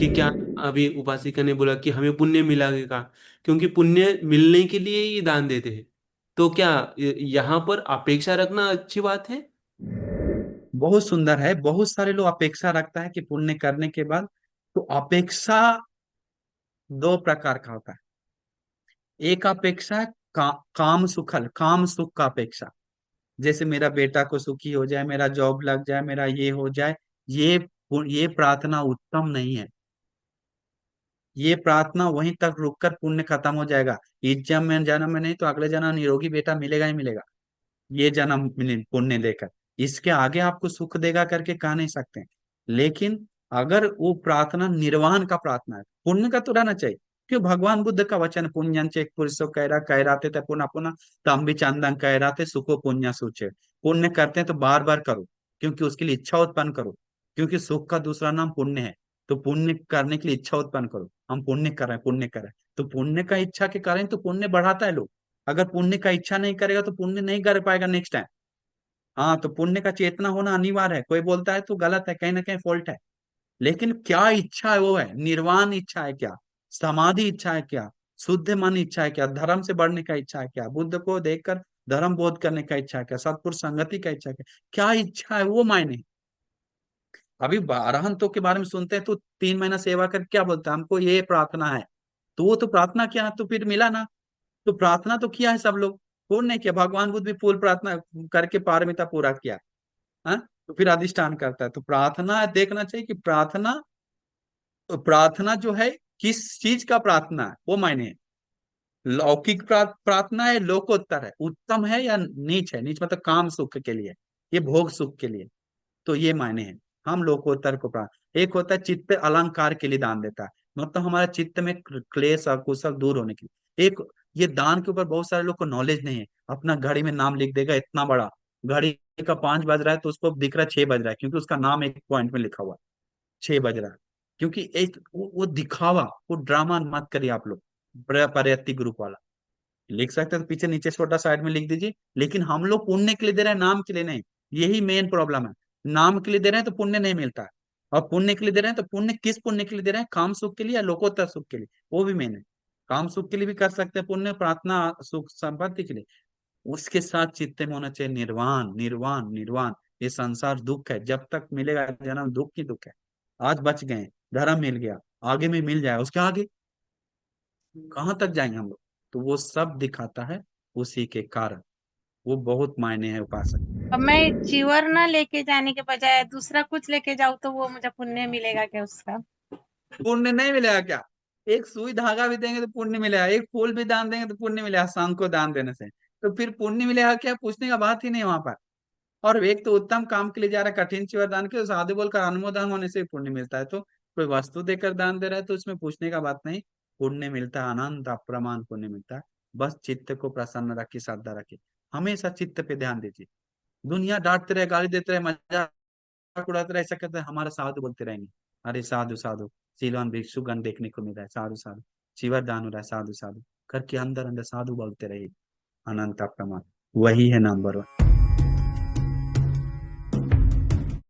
कि क्या अभी उपासिका ने बोला कि हमें पुण्य मिलेगा, क्योंकि पुण्य मिलने के लिए ही दान देते हैं। तो क्या यहाँ पर अपेक्षा रखना अच्छी बात है? बहुत सुंदर है। बहुत सारे लोग अपेक्षा रखता है कि पुण्य करने के बाद, तो अपेक्षा दो प्रकार का होता है। एक अपेक्षा है काम सुखल, काम सुख का अपेक्षा। जैसे मेरा बेटा को सुखी हो जाए, मेरा जॉब लग जाए, मेरा ये हो जाए। ये ये प्रार्थना उत्तम नहीं है। ये प्रार्थना वहीं तक रुककर पुण्य खत्म हो जाएगा। इस जन्म में नहीं तो अगले जन्म निरोगी बेटा मिलेगा ही मिलेगा, ये जन्म पुण्य देकर। इसके आगे आपको सुख देगा करके कह नहीं सकते। लेकिन अगर वो प्रार्थना निर्वाण का प्रार्थना है, पुण्य का तो रहना चाहिए। क्यों, भगवान बुद्ध का वचन, पुण्यं च एक पुरुषो कह रहा थे पुनः पुनः तम भी चंदन कह रहा थे सुखो पुण्य सूचे। पुण्य करते हैं तो बार बार करो, क्योंकि उसके लिए इच्छा उत्पन्न करो। क्योंकि सुख का दूसरा नाम पुण्य है। तो पुण्य करने के लिए इच्छा उत्पन्न करो, हम पुण्य कर रहे हैं, पुण्य कर रहे हैं। तो पुण्य का इच्छा के कारण तो पुण्य बढ़ाता है लोग। अगर पुण्य का इच्छा नहीं करेगा तो पुण्य नहीं कर पाएगा नेक्स्ट टाइम। हाँ, तो पुण्य का चेतना होना अनिवार्य है। कोई बोलता है तो गलत है, कहीं ना कहीं फॉल्ट है। लेकिन क्या इच्छा है, वो है निर्वाण इच्छा है क्या, समाधि इच्छा है क्या, शुद्ध मन इच्छा है क्या, धर्म से बढ़ने का इच्छा है क्या, बुद्ध को देखकर धर्म बोध करने का इच्छा है क्या, सत्पुरुष संगति का इच्छा है क्या, क्या इच्छा है, वो मायने। अभी अरहंतों के बारे में सुनते हैं तो 3 महीना सेवा कर क्या बोलता है, हमको ये प्रार्थना है। तो वो तो प्रार्थना किया तो फिर मिला ना। तो प्रार्थना तो किया है सब लोग, पूर्ण नहीं किया। भगवान बुद्ध भी फूल प्रार्थना करके पारमिता पूरा किया। हाँ, तो फिर अधिष्ठान करता है। तो प्रार्थना देखना चाहिए कि प्रार्थना, प्रार्थना जो है किस चीज का प्रार्थना है वो मायने है। लौकिक प्रार्थना है, लोकोत्तर है, उत्तम है या नीच है। नीच मतलब काम सुख के लिए, ये भोग सुख के लिए। तो ये मायने हैं। हम लोकोत्तर को प्राप्त, एक होता है चित्त अलंकार के लिए दान देता है, मतलब हमारे चित्त में क्लेश और कुशल दूर होने के लिए। एक, ये दान के ऊपर बहुत सारे लोग को नॉलेज नहीं है। अपना घड़ी में नाम लिख देगा इतना बड़ा, घड़ी का 5 बज रहा है तो उसको दिख रहा है 6 बज रहा है, क्योंकि उसका नाम एक पॉइंट में लिखा हुआ है 6 बज रहा है। क्योंकि एक वो दिखावा, वो ड्रामा मत करिए आप लोग। पर्यत्ती ग्रुप वाला लिख सकते हैं तो पीछे नीचे छोटा साइड में लिख दीजिए। लेकिन हम लोग पुण्य के लिए दे रहे हैं, नाम के लिए नहीं। यही मेन प्रॉब्लम है। नाम के लिए दे रहे हैं तो पुण्य नहीं मिलता है, और पुण्य के लिए दे रहे हैं तो पुण्य किस पुण्य के लिए दे रहे हैं, काम सुख के लिए या लोकोत्तर सुख के लिए, वो भी मेन है। काम सुख के लिए भी कर सकते हैं पुण्य, प्रार्थना सुख संपत्ति के लिए। उसके साथ चित्त में होना चाहिए निर्वाण, निर्वाण, निर्वाण। ये संसार दुख है, जब तक मिलेगा जन्म दुख ही दुख है। आज बच गए, धर्म मिल गया, आगे में मिल जाए, उसके आगे कहाँ तक जाएंगे हम लोग। तो वो सब दिखाता है उसी के कारण। वो बहुत मायने है उपासक। अब मैं चिवर ना लेके जाने के बजाय दूसरा कुछ लेके जाऊँ तो वो मुझे पुण्य मिलेगा क्या उसका? पुण्य नहीं मिलेगा क्या? एक सुई धागा भी देंगे तो पुण्य मिलेगा, एक फूल भी दान देंगे तो पुण्य मिलेगा शाम को दान देने से। तो फिर पुण्य मिलेगा क्या, पूछने का बात ही नहीं वहां पर। और एक तो उत्तम काम के लिए जा रहा है, कठिन चिवर दान के, तो साधु बोलकर अनुमोदन होने से ही पुण्य मिलता है। तो कोई वस्तु देकर दान दे रहा है तो उसमें पूछने का बात नहीं। पुण्य मिलता है, अनंत अप्रमाण पुण्य मिलता है। बस चित्त को प्रसन्न रखिए, श्रद्धा रखिए, हमेशा चित्त पे ध्यान दीजिए। दुनिया डांटते रहे, गाली देते रहे, मजाक उड़ाते रहे, ऐसा करते हैं, हमारा साधु बोलते रहेंगे अरे साधु साधु, सीलवान भिक्षुगण देखने को मिल रहा है, साधु साधु, चिवर दान हो रहा है, साधु साधु करके अंदर अंदर साधु बोलते रहिए। अनंत अप्रमाण वही है नंबर 1।